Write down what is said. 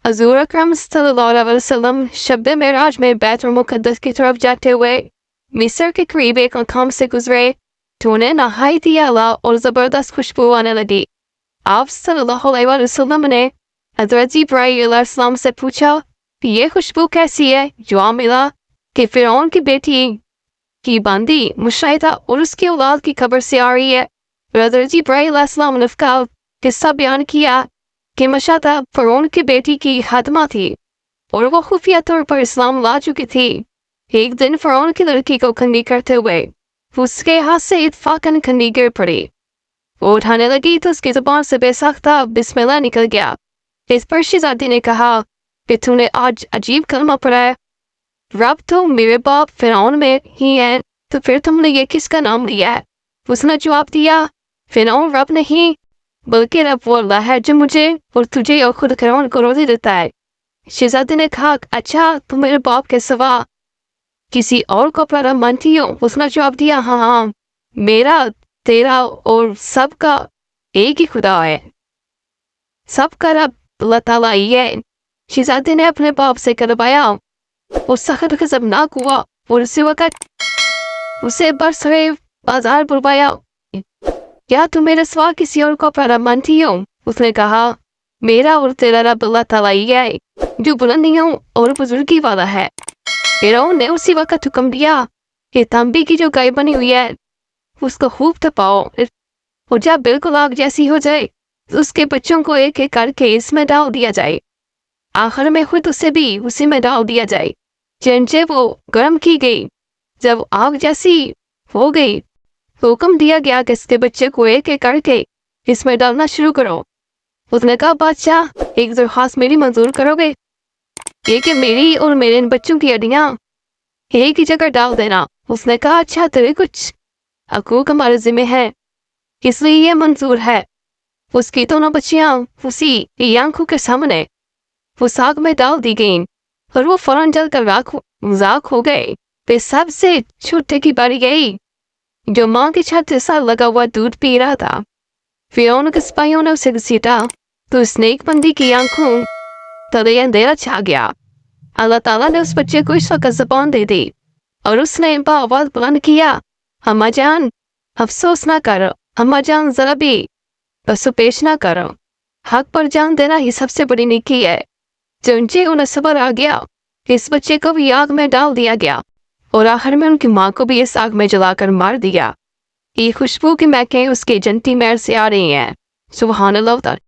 حضور اکرم صلی اللہ علیہ وسلم شب معراج میں بیت المقدس کی طرف جاتے ہوئے مصر کے قریب ایک مقام سے گزرے تو انہیں نہایت ہی اعلیٰ اور زبردست خوشبو آنے لگی۔ آپ صلی اللہ علیہ وسلم نے حضرت جبرائیل علیہ السلام سے پوچھا کہ یہ خوشبو کیسی ہے؟ جواب ملا کہ فرعون کی بیٹی کی باندی مشاہدہ اور اس کی اولاد کی خبر سے آ رہی ہے۔ حضرت جبرائیل علیہ السلام نے کا قصہ بیان کیا کہ مشاہدہ فرعون کی بیٹی کی خادمہ تھی اور وہ خفیہ طور پر اسلام لا چکی تھی۔ ایک دن فرعون کی لڑکی کو کنگھی کرتے ہوئے اس کے ہاتھ سے اتفاقاً کنگھی گر پڑی۔ وہ اٹھانے لگی تو اس کی زبان سے بے ساختہ بسم اللہ نکل گیا۔ اس پر شہزادی نے کہا کہ تو نے آج عجیب کلمہ پڑھا ہے، رب تو میرے باپ فرعون میں ہی ہے، تو پھر تم نے یہ کس کا نام لیا ہے؟ اس نے جواب دیا فرعون رب نہیں بلکہ رب وہ اللہ ہے جو مجھے اور تجھے اور خود فرعون کو روزی دیتا ہے۔ شہزادی نے کہا اچھا تو میرے باپ کے سوا کسی اور کو اپنا رب مانتی ہو؟ اس نے جواب دیا ہاں میرا تیرا اور سب کا ایک ہی خدا ہے، سب کا رب اللہ تعالیٰ ہی ہے۔ شہزادی نے اپنے باپ سے کروایا، وہ سخت غضبناک ہوا اور اسی وقت اسے برسرے بازار بلوایا، کیا تم میرے سوا کسی اور کو اپنا رب مانتی ہو؟ اس نے کہا میرا اور تیرا رب اللہ تعالیٰ ہی ہے جو بلندیوں اور بزرگی والا ہے۔ فرعون نے اسی وقت حکم دیا کہ تانبے کی جو گائے بنی ہوئی ہے اس کو خوب تپاؤ اور جب بالکل آگ جیسی ہو جائے تو اس کے بچوں کو ایک ایک کر کے اس میں ڈال دیا جائے، آخر میں خود اسے بھی اسی میں ڈال دیا جائے۔ چنانچہ وہ گرم کی گئی، جب آگ جیسی ہو گئی تو حکم دیا گیا کہ اس کے بچے کو ایک ایک کر کے اس میں ڈالنا شروع کرو۔ اس نے کہا بادشاہ ایک درخواست میری منظور کرو گے، یہ کہ میری اور میرے ان بچوں کی ہڈیاں ایک ہی جگہ ڈال دینا۔ اس نے کہا اچھا تیرے کچھ حقوق ہمارے ذمہ ہے اس لیے یہ منظور ہے۔ اس کی دونوں بچیاں اسی کی آنکھوں کے سامنے اس آگ میں ڈال دی گئیں اور وہ فوراً جل کر راکھ ہو گئے۔ پھر سب سے چھوٹے کی باری گئی جو ماں کی چھت سے ساتھ لگا ہوا دودھ پی رہا تھا۔ فرعون کے سپاہیوں نے اسے گھسیٹا تو اس نیک بندی کی آنکھوں تلے اندھیرا چھا گیا۔ اللہ تعالیٰ نے اس بچے کو اس وقت زبان دے دی اور اس نے بآواز بلند کیا اماں جان افسوس نہ کرو، اماں جان ذرا بھی پسو پیش نہ کرو، حق پر جان دینا ہی سب سے بڑی نیکی ہے۔ چنانچہ انہیں صبر آ گیا کہ اس بچے کو بھی آگ میں ڈال دیا گیا اور آخر میں ان کی ماں کو بھی اس آگ میں جلا کر مار دیا۔ یہ خوشبو کی مہکیں اس کے جنتی مہر سے آ رہی ہیں۔ سبحان اللہ تعالی۔